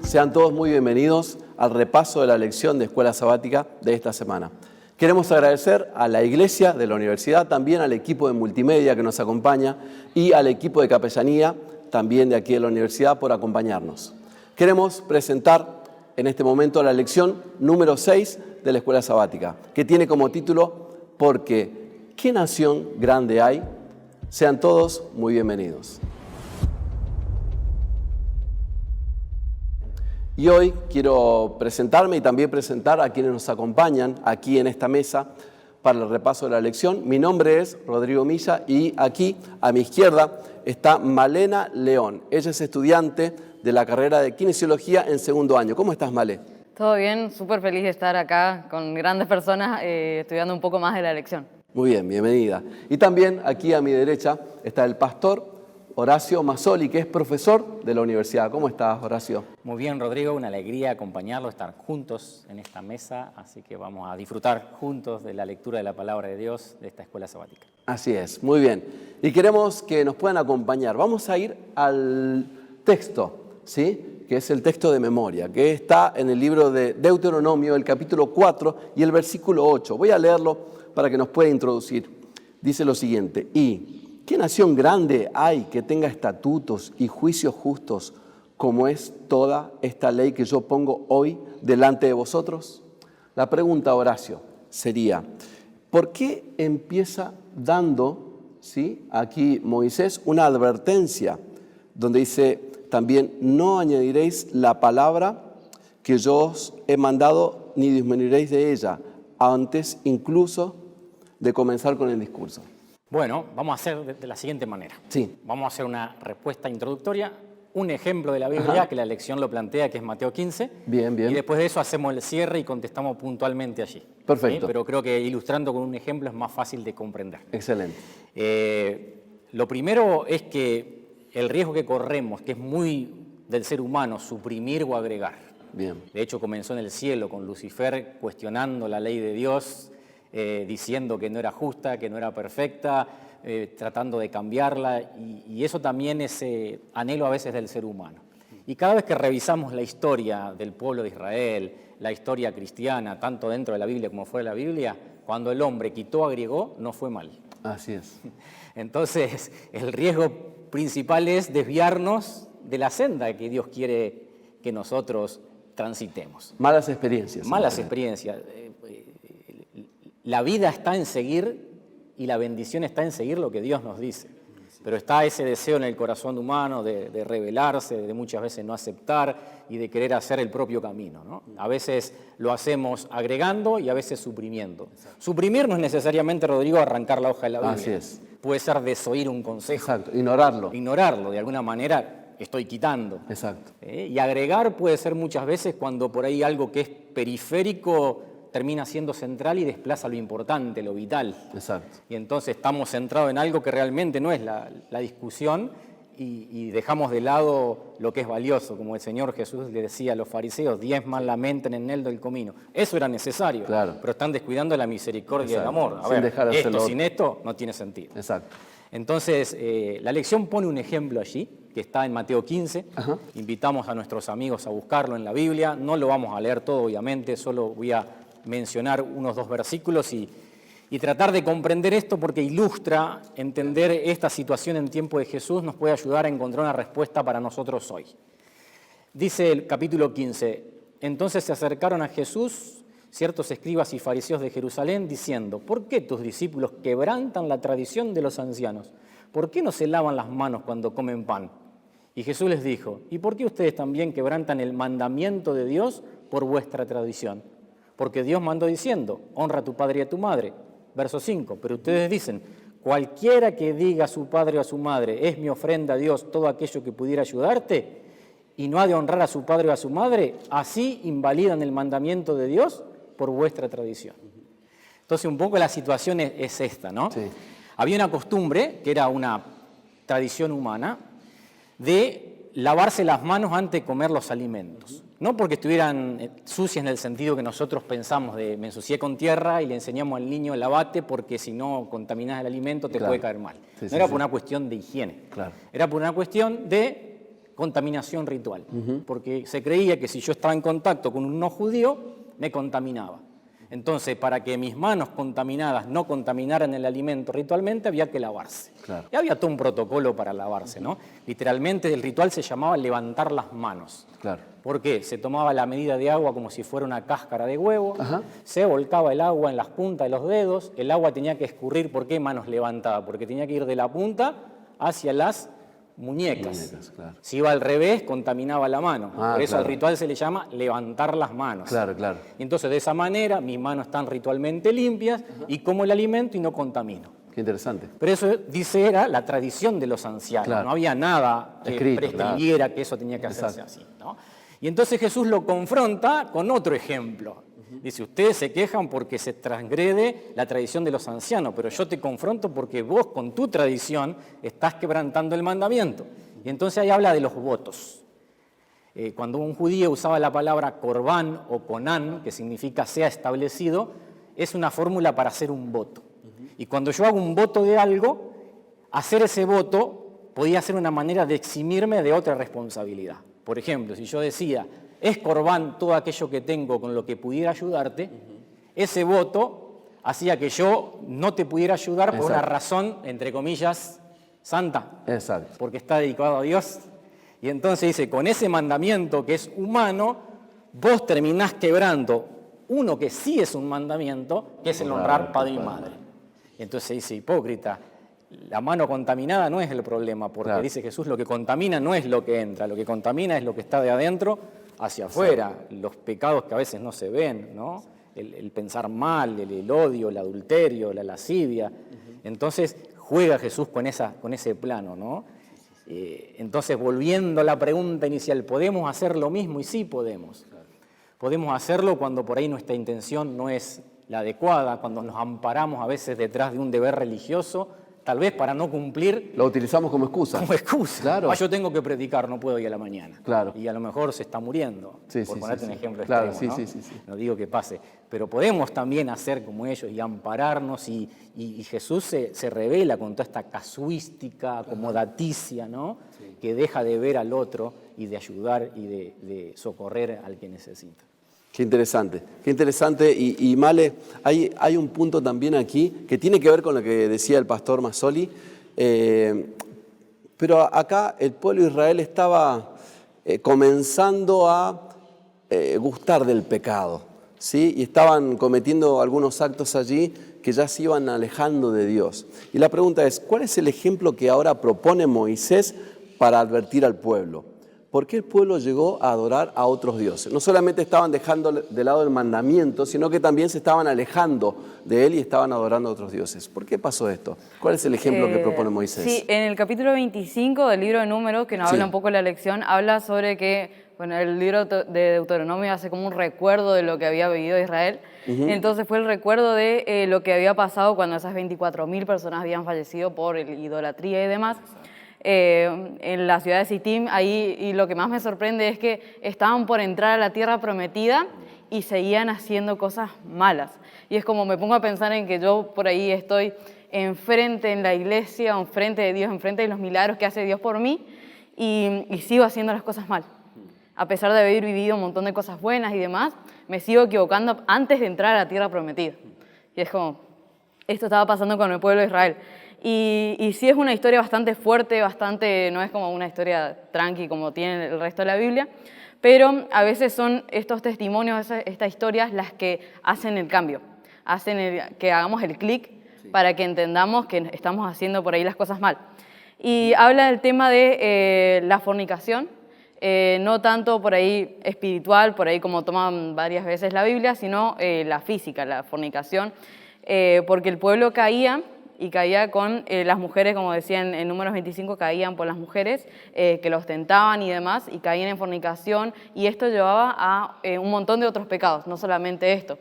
Sean todos muy bienvenidos al repaso de la lección de Escuela Sabática de esta semana. Queremos agradecer a la Iglesia de la Universidad, también al equipo de multimedia que nos acompaña y al equipo de capellanía, también de aquí de la Universidad, por acompañarnos. Queremos presentar en este momento la lección número 6 de la Escuela Sabática, que tiene como título Porque ¿qué nación grande hay? Sean todos muy bienvenidos. Y hoy quiero presentarme y también presentar a quienes nos acompañan aquí en esta mesa para el repaso de la lección. Mi nombre es Rodrigo Milla y aquí a mi izquierda está Malena León. Ella es estudiante de la carrera de Kinesiología en segundo año. ¿Cómo estás, Malé? Todo bien, súper feliz de estar acá con grandes personas estudiando un poco más de la lección. Muy bien, bienvenida. Y también aquí a mi derecha está el pastor Horacio Mazzoli, que es profesor de la universidad. ¿Cómo estás, Horacio? Muy bien, Rodrigo, una alegría acompañarlo, estar juntos en esta mesa, así que vamos a disfrutar juntos de la lectura de la Palabra de Dios de esta Escuela Sabática. Así es, muy bien. Y queremos que nos puedan acompañar. Vamos a ir al texto, ¿sí? Que es el texto de memoria, que está en el libro de Deuteronomio, el capítulo 4 y el versículo 8. Voy a leerlo para que nos pueda introducir. Dice lo siguiente: ¿qué nación grande hay que tenga estatutos y juicios justos como es toda esta ley que yo pongo hoy delante de vosotros? La pregunta, Horacio, sería, ¿por qué empieza dando, ¿sí?, aquí Moisés una advertencia donde dice también, no añadiréis la palabra que yo os he mandado ni disminuiréis de ella, antes incluso de comenzar con el discurso? Bueno, vamos a hacer de la siguiente manera. Sí. Vamos a hacer una respuesta introductoria, un ejemplo de la Biblia, que la lección lo plantea, que es Mateo 15. Bien, bien. Y después de eso hacemos el cierre y contestamos puntualmente allí. Perfecto. ¿Sí? Pero creo que ilustrando con un ejemplo es más fácil de comprender. Excelente. Lo primero es que el riesgo que corremos, que es muy del ser humano, suprimir o agregar. Bien. De hecho, comenzó en el cielo con Lucifer cuestionando la ley de Dios, diciendo que no era justa, que no era perfecta, tratando de cambiarla, y eso también es anhelo a veces del ser humano. Y cada vez que revisamos la historia del pueblo de Israel, la historia cristiana, tanto dentro de la Biblia como fuera de la Biblia, cuando el hombre quitó, agregó, no fue mal. Así es. Entonces, el riesgo principal es desviarnos de la senda que Dios quiere que nosotros transitemos. Malas experiencias. Malas experiencias. La vida está en seguir y la bendición está en seguir lo que Dios nos dice. Pero está ese deseo en el corazón humano de rebelarse, de muchas veces no aceptar y de querer hacer el propio camino, ¿no? A veces lo hacemos agregando y a veces suprimiendo. Suprimir no es necesariamente, Rodrigo, arrancar la hoja de la Biblia. Así es. Puede ser desoír un consejo. Exacto, ignorarlo. Ignorarlo, de alguna manera estoy quitando. Exacto. Y agregar puede ser muchas veces cuando por ahí algo que es periférico termina siendo central y desplaza lo importante, lo vital. Exacto. Y entonces estamos centrados en algo que realmente no es la discusión y dejamos de lado lo que es valioso, como el Señor Jesús le decía a los fariseos, 10 más lamenten en él del comino. Eso era necesario, claro, pero están descuidando la misericordia y el amor. A sin ver, dejar de hacerlo. sin esto no tiene sentido. Exacto. Entonces, la lección pone un ejemplo allí, que está en Mateo 15. Ajá. Invitamos a nuestros amigos a buscarlo en la Biblia. No lo vamos a leer todo, obviamente, solo voy a mencionar unos 2 versículos y tratar de comprender esto porque ilustra, entender esta situación en tiempo de Jesús nos puede ayudar a encontrar una respuesta para nosotros hoy. Dice el capítulo 15, entonces se acercaron a Jesús ciertos escribas y fariseos de Jerusalén diciendo, ¿por qué tus discípulos quebrantan la tradición de los ancianos? ¿Por qué no se lavan las manos cuando comen pan? Y Jesús les dijo, ¿y por qué ustedes también quebrantan el mandamiento de Dios por vuestra tradición? Porque Dios mandó diciendo, honra a tu padre y a tu madre. Verso 5, pero ustedes dicen, cualquiera que diga a su padre o a su madre, es mi ofrenda a Dios todo aquello que pudiera ayudarte, y no ha de honrar a su padre o a su madre, así invalidan el mandamiento de Dios por vuestra tradición. Entonces un poco la situación es esta, ¿no? Sí. Había una costumbre, que era una tradición humana, de lavarse las manos antes de comer los alimentos. No porque estuvieran sucias en el sentido que nosotros pensamos de me ensucié con tierra y le enseñamos al niño lavate porque si no contaminás el alimento te puede caer mal. Sí, no era por una cuestión de higiene. Claro. Era por una cuestión de contaminación ritual, porque se creía que si yo estaba en contacto con un no judío, me contaminaba. Entonces, para que mis manos contaminadas no contaminaran el alimento ritualmente, había que lavarse. Claro. Y había todo un protocolo para lavarse, ¿no? Literalmente el ritual se llamaba levantar las manos. Claro. ¿Por qué? Se tomaba la medida de agua como si fuera una cáscara de huevo, Ajá. se volcaba el agua en las puntas de los dedos, el agua tenía que escurrir. ¿Por qué manos levantadas? Porque tenía que ir de la punta hacia las muñecas. Claro. Si iba al revés, contaminaba la mano. Por eso claro. al ritual se le llama levantar las manos. Claro, claro. Y entonces de esa manera mis manos están ritualmente limpias y como el alimento y no contamino. Qué interesante. Pero eso, dice, era la tradición de los ancianos. Claro. No había nada que Escrito, prescribiera que eso tenía que hacerse así, ¿no? Y entonces Jesús lo confronta con otro ejemplo. Dice, ustedes se quejan porque se transgrede la tradición de los ancianos, pero yo te confronto porque vos con tu tradición estás quebrantando el mandamiento. Y entonces ahí habla de los votos. Cuando un judío usaba la palabra corbán o conán, que significa sea establecido, es una fórmula para hacer un voto. Y cuando yo hago un voto de algo, hacer ese voto podía ser una manera de eximirme de otra responsabilidad. Por ejemplo, si yo decía, es corbán todo aquello que tengo con lo que pudiera ayudarte, ese voto hacía que yo no te pudiera ayudar por una razón, entre comillas, santa. Exacto. Porque está dedicado a Dios. Y entonces dice, con ese mandamiento que es humano, vos terminás quebrando uno que sí es un mandamiento, que es el honrar padre y madre. Entonces dice, hipócrita, la mano contaminada no es el problema, porque dice Jesús, lo que contamina no es lo que entra, lo que contamina es lo que está de adentro hacia afuera, los pecados que a veces no se ven, ¿no? El pensar mal, el odio, el adulterio, la lascivia. Entonces juega Jesús con ese plano, ¿no? Entonces, volviendo a la pregunta inicial, ¿podemos hacer lo mismo? Y sí podemos. Podemos hacerlo cuando por ahí nuestra intención no es la adecuada, cuando nos amparamos a veces detrás de un deber religioso, tal vez para no cumplir. Lo utilizamos como excusa. Como excusa. Claro. Yo tengo que predicar, no puedo ir a la mañana. Claro. Y a lo mejor se está muriendo, por ponerte un ejemplo claro, extremo, ¿no? sí. No digo que pase, pero podemos también hacer como ellos y ampararnos y Jesús se revela con toda esta casuística, acomodaticia, ¿no? Sí. Que deja de ver al otro y de ayudar y de socorrer al que necesita. Qué interesante, qué interesante. Y Male, hay un punto también aquí que tiene que ver con lo que decía el pastor Mazzoli, pero acá el pueblo de Israel estaba comenzando a gustar del pecado, ¿sí? Y estaban cometiendo algunos actos allí que ya se iban alejando de Dios. Y la pregunta es, ¿cuál es el ejemplo que ahora propone Moisés para advertir al pueblo? ¿Por qué el pueblo llegó a adorar a otros dioses? No solamente estaban dejando de lado el mandamiento, sino que también se estaban alejando de él y estaban adorando a otros dioses. ¿Por qué pasó esto? ¿Cuál es el ejemplo que propone Moisés? Sí, en el capítulo 25 del libro de Números, que nos habla un poco de la lección, habla sobre que, bueno, el libro de Deuteronomio hace como un recuerdo de lo que había vivido Israel. Entonces fue el recuerdo de lo que había pasado cuando esas 24.000 personas habían fallecido por idolatría y demás. En la ciudad de Sittim, ahí, y lo que más me sorprende es que estaban por entrar a la tierra prometida y seguían haciendo cosas malas. Y es como me pongo a pensar en que yo por ahí estoy enfrente en la iglesia, enfrente de Dios, enfrente de los milagros que hace Dios por mí y sigo haciendo las cosas mal. A pesar de haber vivido un montón de cosas buenas y demás, me sigo equivocando antes de entrar a la tierra prometida. Y es como, esto estaba pasando con el pueblo de Israel. Y sí es una historia bastante fuerte, no es como una historia tranqui como tiene el resto de la Biblia, pero a veces son estos testimonios, estas historias las que hacen el cambio, hacen que hagamos el clic para que entendamos que estamos haciendo por ahí las cosas mal. Y habla del tema de la fornicación, no tanto por ahí espiritual, por ahí como toman varias veces la Biblia, sino la física, la fornicación, porque el pueblo caía con las mujeres, como decía en Números 25, caían por las mujeres que los tentaban y demás, y caían en fornicación, y esto llevaba a un montón de otros pecados, no solamente esto.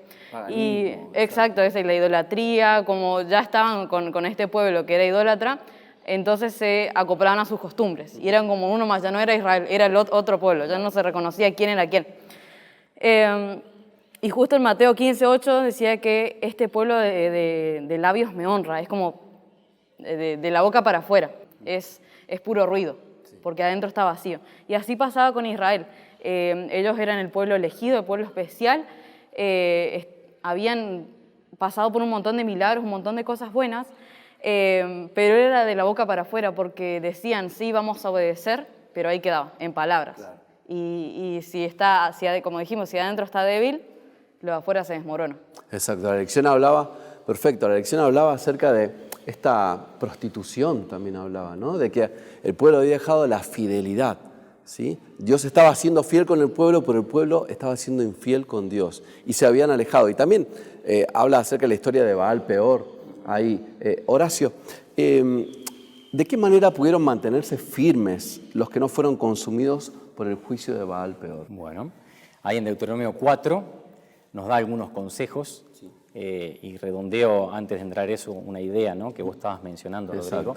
Exacto, es la idolatría, como ya estaban con este pueblo que era idólatra, entonces se acoplaban a sus costumbres, y eran como uno más, ya no era Israel, era el otro pueblo, ya no se reconocía quién era quién. Y justo en Mateo 15:8 decía que este pueblo de labios me honra, es como de la boca para afuera, es puro ruido, porque adentro está vacío. Y así pasaba con Israel. Ellos eran el pueblo elegido, el pueblo especial, habían pasado por un montón de milagros, un montón de cosas buenas, pero era de la boca para afuera, porque decían, sí, vamos a obedecer, pero ahí quedaba, en palabras. Claro. Y como dijimos, si adentro está débil, lo de afuera se desmorona. Exacto, la lección hablaba, perfecto, la lección hablaba acerca de esta prostitución, también hablaba, ¿no? De que el pueblo había dejado la fidelidad, ¿sí? Dios estaba siendo fiel con el pueblo, pero el pueblo estaba siendo infiel con Dios y se habían alejado. Y también habla acerca de la historia de Baal Peor, ahí. Horacio, ¿de qué manera pudieron mantenerse firmes los que no fueron consumidos por el juicio de Baal Peor? Bueno, ahí en Deuteronomio 4 nos da algunos consejos, sí. Y redondeo antes de entrar eso una idea, ¿no?, que vos estabas mencionando, Rodrigo.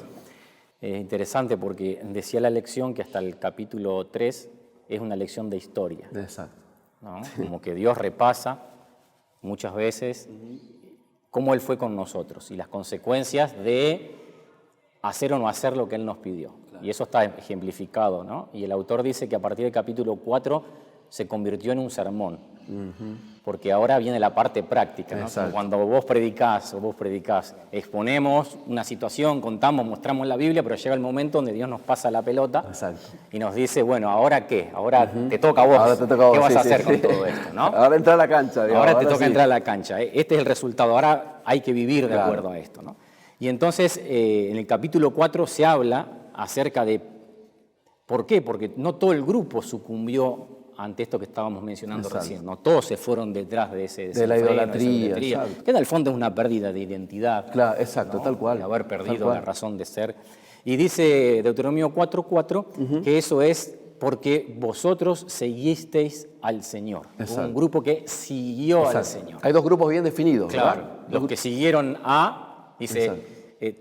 Es interesante porque decía la lección que hasta el capítulo 3 es una lección de historia. Exacto. ¿No? Como que Dios repasa muchas veces cómo Él fue con nosotros y las consecuencias de hacer o no hacer lo que Él nos pidió. Claro. Y eso está ejemplificado, ¿no? Y el autor dice que a partir del capítulo 4 se convirtió en un sermón, porque ahora viene la parte práctica, ¿no? Cuando vos predicás, exponemos una situación, contamos, mostramos la Biblia, pero llega el momento donde Dios nos pasa la pelota. Exacto. Y nos dice, bueno, ¿ahora qué? Ahora te toca a vos. Ahora te toca a vos. ¿Qué vas a hacer con todo esto, no? Ahora entra a la cancha. Digamos. Ahora te toca entrar a la cancha. Este es el resultado. Ahora hay que vivir de acuerdo a esto, ¿no? Y entonces, en el capítulo 4 se habla acerca de ¿por qué? Porque no todo el grupo sucumbió ante esto que estábamos mencionando recién. No todos se fueron detrás de la idolatría. Que en el fondo es una pérdida de identidad. Claro, exacto, ¿no? tal cual. De haber perdido la razón de ser. Y dice Deuteronomio 4:4 que eso es porque vosotros seguisteis al Señor. Un grupo que siguió al Señor. Hay dos grupos bien definidos, claro, ¿verdad? Los que siguieron dice,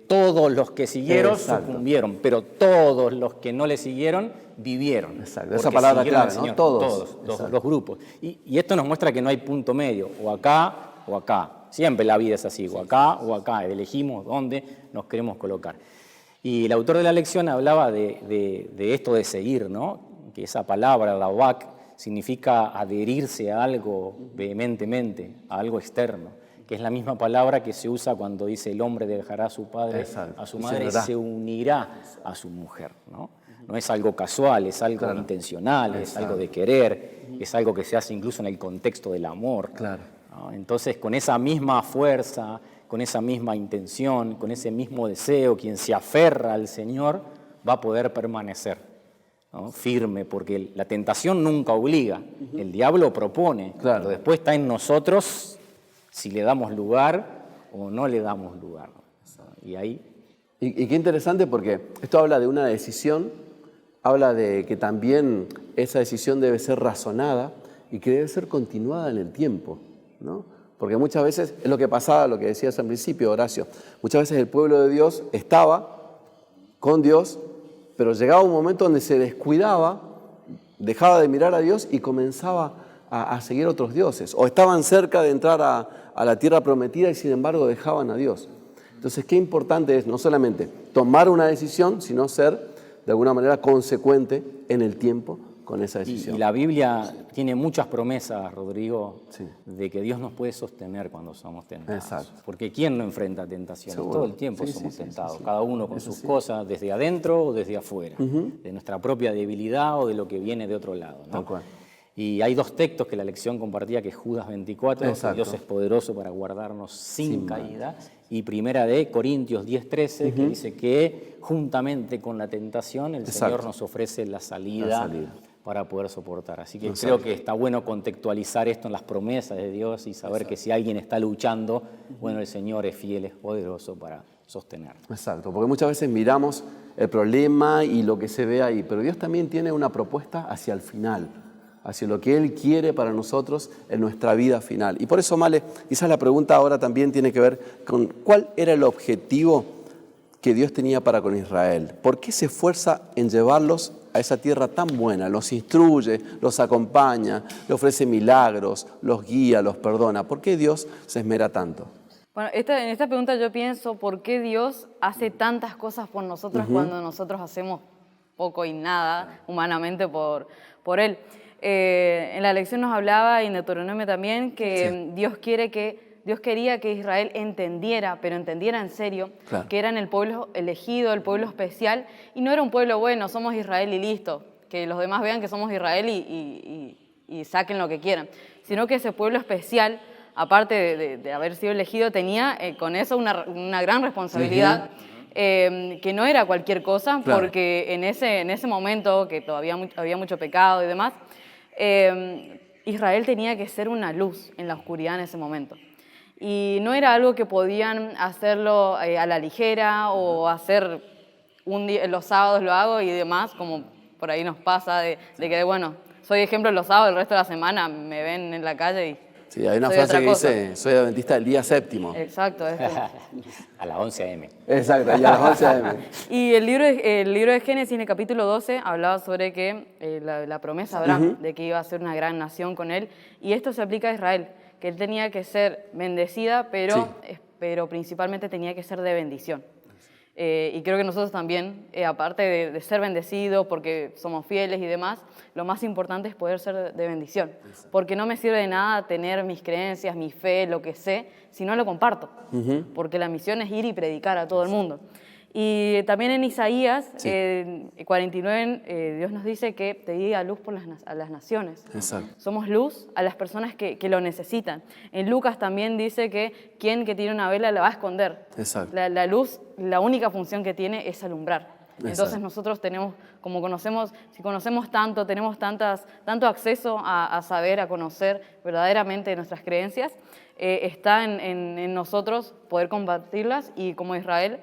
todos los que siguieron sucumbieron, pero todos los que no le siguieron vivieron. Exacto, esa palabra clave, ¿no? Todos los grupos. Y esto nos muestra que no hay punto medio, o acá o acá. Siempre la vida es así, o acá, elegimos dónde nos queremos colocar. Y el autor de la lección hablaba de esto de seguir, ¿no? Que esa palabra, lavak, significa adherirse a algo vehementemente, a algo externo, que es la misma palabra que se usa cuando dice el hombre dejará a su padre, a su madre y se unirá a su mujer, ¿no? No es algo casual, es algo intencional, es algo de querer, es algo que se hace incluso en el contexto del amor. Claro. ¿No? Entonces, con esa misma fuerza, con esa misma intención, con ese mismo deseo, quien se aferra al Señor va a poder permanecer, ¿no? Firme, porque la tentación nunca obliga, el diablo propone, pero después está en nosotros si le damos lugar o no le damos lugar, ¿no? Y ahí... Y qué interesante porque esto habla de una decisión, habla de que también esa decisión debe ser razonada y que debe ser continuada en el tiempo, ¿no? Porque muchas veces es lo que pasaba, lo que decías al principio, Horacio, muchas veces el pueblo de Dios estaba con Dios, pero llegaba un momento donde se descuidaba, dejaba de mirar a Dios y comenzaba a seguir otros dioses, o estaban cerca de entrar a la tierra prometida y sin embargo dejaban a Dios. Entonces, qué importante es no solamente tomar una decisión, sino ser de alguna manera consecuente en el tiempo con esa decisión. Y la Biblia tiene muchas promesas, Rodrigo, de que Dios nos puede sostener cuando somos tentados. Exacto. Porque ¿quién no enfrenta tentaciones? Seguro. Todo el tiempo somos tentados, cada uno con sus cosas, desde adentro o desde afuera, de nuestra propia debilidad o de lo que viene de otro lado, ¿no? Tal cual. Y hay dos textos que la lección compartía, que es Judas 24, que Dios es poderoso para guardarnos sin caída, y primera de Corintios 10:13, que dice que juntamente con la tentación el Señor nos ofrece la salida para poder soportar. Así que creo que está bueno contextualizar esto en las promesas de Dios y saber que si alguien está luchando, bueno, el Señor es fiel, es poderoso para sostener. Exacto, porque muchas veces miramos el problema y lo que se ve ahí, pero Dios también tiene una propuesta hacia el final, hacia lo que Él quiere para nosotros en nuestra vida final. Y por eso, Male, quizás la pregunta ahora también tiene que ver con cuál era el objetivo que Dios tenía para con Israel. ¿Por qué se esfuerza en llevarlos a esa tierra tan buena? Los instruye, los acompaña, le ofrece milagros, los guía, los perdona. ¿Por qué Dios se esmera tanto? Bueno, en esta pregunta yo pienso, ¿por qué Dios hace tantas cosas por nosotros cuando nosotros hacemos poco y nada humanamente por él. En la lección nos hablaba, y en Deuteronomio también, que Dios quería que Israel entendiera, pero entendiera en serio, que eran el pueblo elegido, el pueblo especial, y no era un pueblo bueno, somos Israel y listo, que los demás vean que somos Israel y saquen lo que quieran, sino que ese pueblo especial, aparte de haber sido elegido, tenía con eso una gran responsabilidad, que no era cualquier cosa, porque en ese momento, que todavía había mucho pecado y demás, Israel tenía que ser una luz en la oscuridad en ese momento. Y no era algo que podían hacerlo a la ligera o hacer un día, los sábados lo hago y demás, como por ahí nos pasa de que, bueno, soy ejemplo los sábados, el resto de la semana me ven en la calle y sí, hay una frase que dice, soy adventista del día séptimo. Exacto. A las 11 a.m. Exacto, y a las 11 a.m. Y el libro de Génesis, en el capítulo 12, hablaba sobre que la promesa de Abraham, de que iba a ser una gran nación con él, y esto se aplica a Israel, que él tenía que ser bendecida, pero principalmente tenía que ser de bendición. Y creo que nosotros también, aparte de ser bendecidos porque somos fieles y demás, lo más importante es poder ser de bendición. Porque no me sirve de nada tener mis creencias, mi fe, lo que sé, si no lo comparto. Porque la misión es ir y predicar a todo el mundo. Y también en Isaías 49, Dios nos dice que te diga luz a las naciones. Exacto. Somos luz a las personas que lo necesitan. En Lucas también dice que quien que tiene una vela la va a esconder. Exacto. La luz, la única función que tiene es alumbrar. Entonces Exacto. nosotros tenemos, si conocemos tanto, tenemos tanto acceso a saber, a conocer verdaderamente nuestras creencias, está en nosotros poder compartirlas, y como Israel,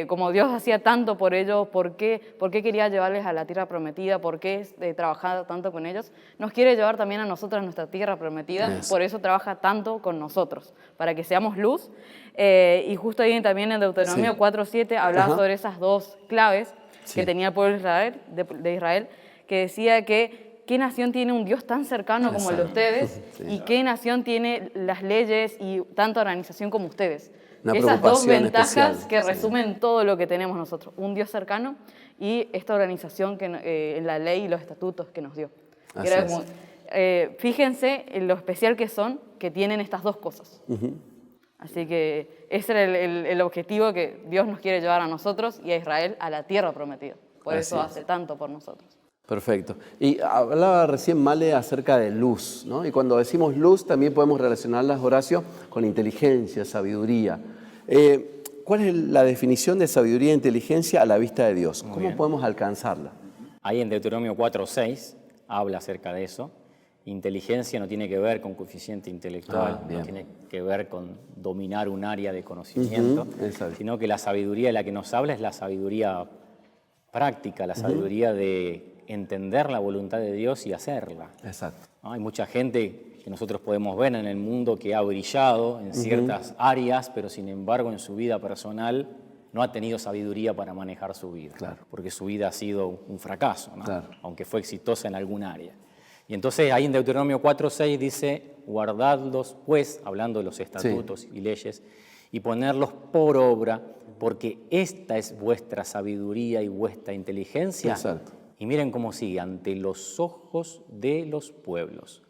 como Dios hacía tanto por ellos, ¿por qué quería llevarles a la tierra prometida? ¿Por qué trabajaba tanto con ellos? Nos quiere llevar también a nosotros a nuestra tierra prometida, por eso trabaja tanto con nosotros, para que seamos luz. Y justo ahí también en Deuteronomio 4:7 hablaba sobre esas dos claves que tenía el pueblo de Israel, que decía que qué nación tiene un Dios tan cercano como el de ustedes, y qué nación tiene las leyes y tanta organización como ustedes. Esas dos ventajas que resumen todo lo que tenemos nosotros, un Dios cercano y esta organización en la ley y los estatutos que nos dio. Fíjense en lo especial que tienen estas dos cosas. Así que ese era el objetivo que Dios nos quiere llevar a nosotros y a Israel a la tierra prometida. Por eso hace tanto por nosotros. Perfecto. Y hablaba recién Male acerca de luz, ¿no? Y cuando decimos luz también podemos relacionarlas, Horacio, con inteligencia, sabiduría. ¿Cuál es la definición de sabiduría e inteligencia a la vista de Dios? ¿Cómo podemos alcanzarla? Ahí en Deuteronomio 4:6 habla acerca de eso. Inteligencia no tiene que ver con coeficiente intelectual, no tiene que ver con dominar un área de conocimiento, sino que la sabiduría de la que nos habla es la sabiduría práctica, la sabiduría de entender la voluntad de Dios y hacerla. Exacto. ¿No? Hay mucha gente que nosotros podemos ver en el mundo que ha brillado en ciertas áreas, pero sin embargo en su vida personal no ha tenido sabiduría para manejar su vida, porque su vida ha sido un fracaso, ¿no? Aunque fue exitosa en algún área. Y entonces ahí en Deuteronomio 4:6 dice, guardadlos pues, hablando de los estatutos y leyes, y ponerlos por obra, porque esta es vuestra sabiduría y vuestra inteligencia. Exacto. Y miren cómo sigue, ante los ojos de los pueblos,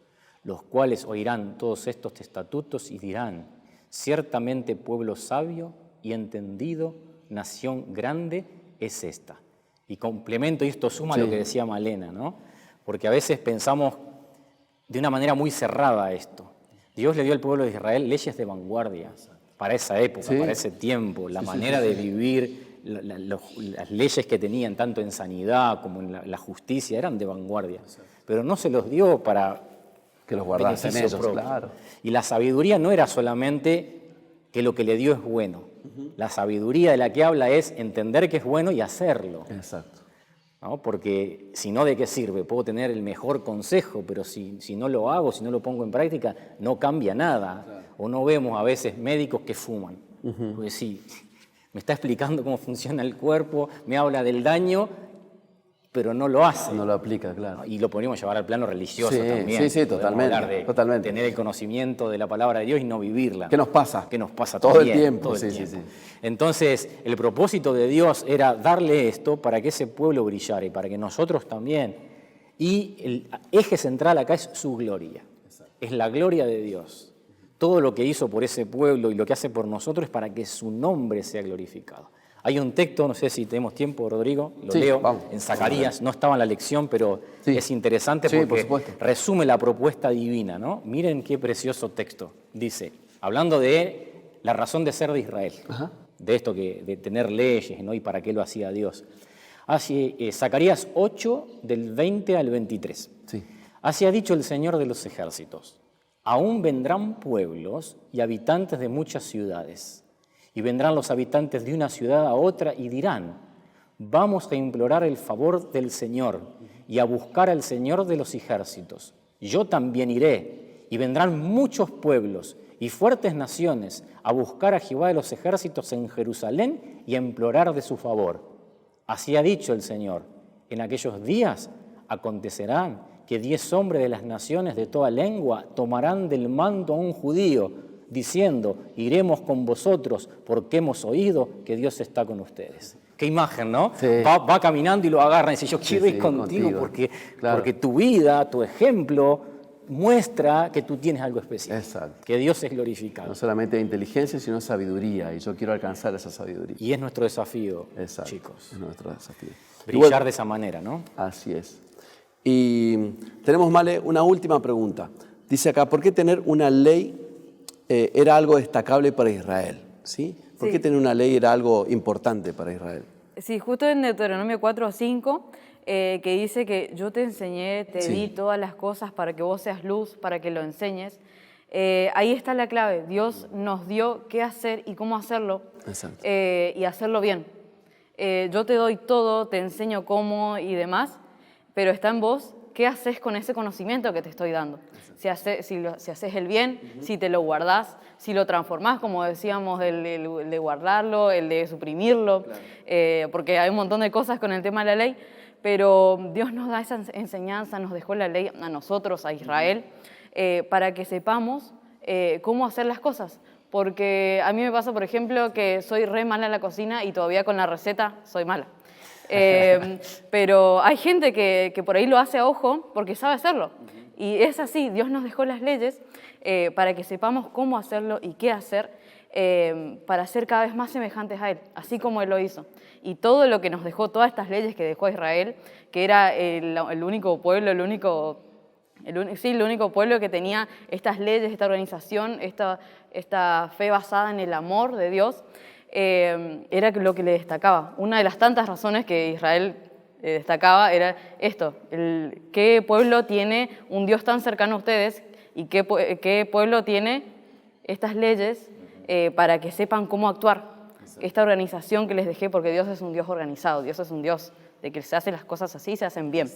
los cuales oirán todos estos estatutos y dirán, ciertamente pueblo sabio y entendido, nación grande es esta. Y complemento, y esto suma lo que decía Malena, ¿no? Porque a veces pensamos de una manera muy cerrada esto. Dios le dio al pueblo de Israel leyes de vanguardia para esa época, para ese tiempo, la manera de vivir. Las leyes que tenían tanto en sanidad como en la justicia eran de vanguardia, pero no se los dio para que los guardasen ellos, claro. Y la sabiduría no era solamente que lo que le dio es bueno. La sabiduría de la que habla es entender que es bueno y hacerlo. Exacto. ¿No? Porque si no, ¿de qué sirve? Puedo tener el mejor consejo, pero si no lo hago, si no lo pongo en práctica, no cambia nada. Claro. O no vemos a veces médicos que fuman. Porque sí, me está explicando cómo funciona el cuerpo, me habla del daño, pero no lo hace. No lo aplica, claro. Y lo podríamos llevar al plano religioso Sí, también. sí, sí, Podemos totalmente, hablar de totalmente. tener el conocimiento de la palabra de Dios y no vivirla. ¿Qué nos pasa? Que nos pasa Todo también, el tiempo, todo el sí, tiempo. sí, sí. Entonces, el propósito de Dios era darle esto para que ese pueblo brillara y para que nosotros también. Y el eje central acá es su gloria. Es la gloria de Dios. Todo lo que hizo por ese pueblo y lo que hace por nosotros es para que su nombre sea glorificado. Hay un texto, no sé si tenemos tiempo, Rodrigo, lo Sí, leo, vamos. en Zacarías, no estaba en la lección, pero Sí. es interesante Sí, por porque supuesto. resume la propuesta divina, ¿no? Miren qué precioso texto. Dice, hablando de la razón de ser de Israel, Ajá. de esto de tener leyes, ¿no? Y para qué lo hacía Dios. Así, Zacarías 8, del 20 al 23. Sí. Así ha dicho el Señor de los ejércitos, aún vendrán pueblos y habitantes de muchas ciudades, y vendrán los habitantes de una ciudad a otra y dirán, vamos a implorar el favor del Señor y a buscar al Señor de los ejércitos. Yo también iré, y vendrán muchos pueblos y fuertes naciones a buscar a Jehová de los ejércitos en Jerusalén y a implorar de su favor. Así ha dicho el Señor, en aquellos días acontecerán que 10 hombres de las naciones de toda lengua tomarán del manto a un judío, diciendo, iremos con vosotros porque hemos oído que Dios está con ustedes. Qué imagen, ¿no? Sí. Va caminando y lo agarran y dice, yo quiero Sí, ir sí, contigo, contigo. Claro. porque tu vida, tu ejemplo, muestra que tú tienes algo especial. Exacto. Que Dios es glorificado. No solamente inteligencia, sino sabiduría. Y yo quiero alcanzar esa sabiduría. Y es nuestro desafío, Exacto. chicos. Es nuestro desafío. Y Brillar bueno, de esa manera, ¿no? así es. Y tenemos, Male, una última pregunta. Dice acá, ¿por qué tener una ley era algo destacable para Israel? ¿Sí? ¿Por Sí. qué tener una ley era algo importante para Israel? Sí, justo en Deuteronomio 4:5, que dice que yo te enseñé, te Sí. di todas las cosas para que vos seas luz, para que lo enseñes. Ahí está la clave. Dios nos dio qué hacer y cómo hacerlo, Exacto. y hacerlo bien. Yo te doy todo, te enseño cómo y demás, pero está en vos qué haces con ese conocimiento que te estoy dando. Si haces el bien, si te lo guardás, si lo transformás, como decíamos, el de guardarlo, el de suprimirlo, porque hay un montón de cosas con el tema de la ley, pero Dios nos da esa enseñanza, nos dejó la ley a nosotros, a Israel, para que sepamos cómo hacer las cosas. Porque a mí me pasa, por ejemplo, que soy re mala en la cocina y todavía con la receta soy mala. Pero hay gente que por ahí lo hace a ojo porque sabe hacerlo. Y es así, Dios nos dejó las leyes para que sepamos cómo hacerlo y qué hacer para ser cada vez más semejantes a Él, así como Él lo hizo. Y todo lo que nos dejó, todas estas leyes que dejó Israel, que era el único pueblo, el único pueblo que tenía estas leyes, esta organización, esta fe basada en el amor de Dios, era lo que le destacaba. Una de las tantas razones que Israel destacaba era esto, qué pueblo tiene un Dios tan cercano a ustedes y qué pueblo tiene estas leyes para que sepan cómo actuar. Esta organización que les dejé, porque Dios es un Dios organizado, Dios es un Dios de que se hacen las cosas así y se hacen bien.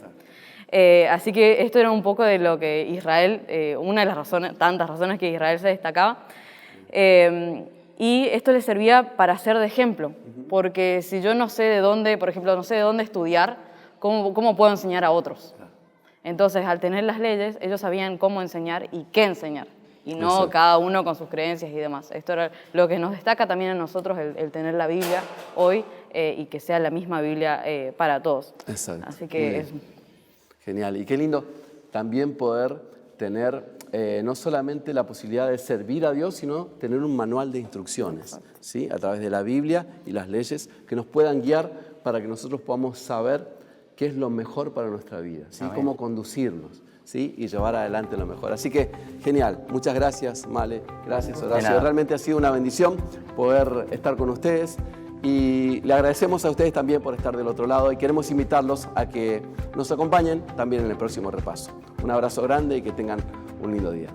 Así que esto era un poco de lo que Israel, una de las razones, tantas razones que Israel se destacaba. Y esto le servía para ser de ejemplo, porque si yo no sé de dónde, por ejemplo, no sé de dónde estudiar, ¿cómo puedo enseñar a otros? Entonces, al tener las leyes, ellos sabían cómo enseñar y qué enseñar, y no Exacto. cada uno con sus creencias y demás. Esto era lo que nos destaca también a nosotros, el tener la Biblia hoy y que sea la misma Biblia para todos. Exacto. Así Muy que bien. Genial. Y qué lindo también poder tener no solamente la posibilidad de servir a Dios, sino tener un manual de instrucciones, ¿sí? A través de la Biblia y las leyes que nos puedan guiar para que nosotros podamos saber qué es lo mejor para nuestra vida, ¿sí? Cómo conducirnos, ¿sí? Y llevar adelante lo mejor. Así que, genial. Muchas gracias, Male. Gracias, Horacio. Realmente ha sido una bendición poder estar con ustedes. Y le agradecemos a ustedes también por estar del otro lado y queremos invitarlos a que nos acompañen también en el próximo repaso. Un abrazo grande y que tengan un lindo día.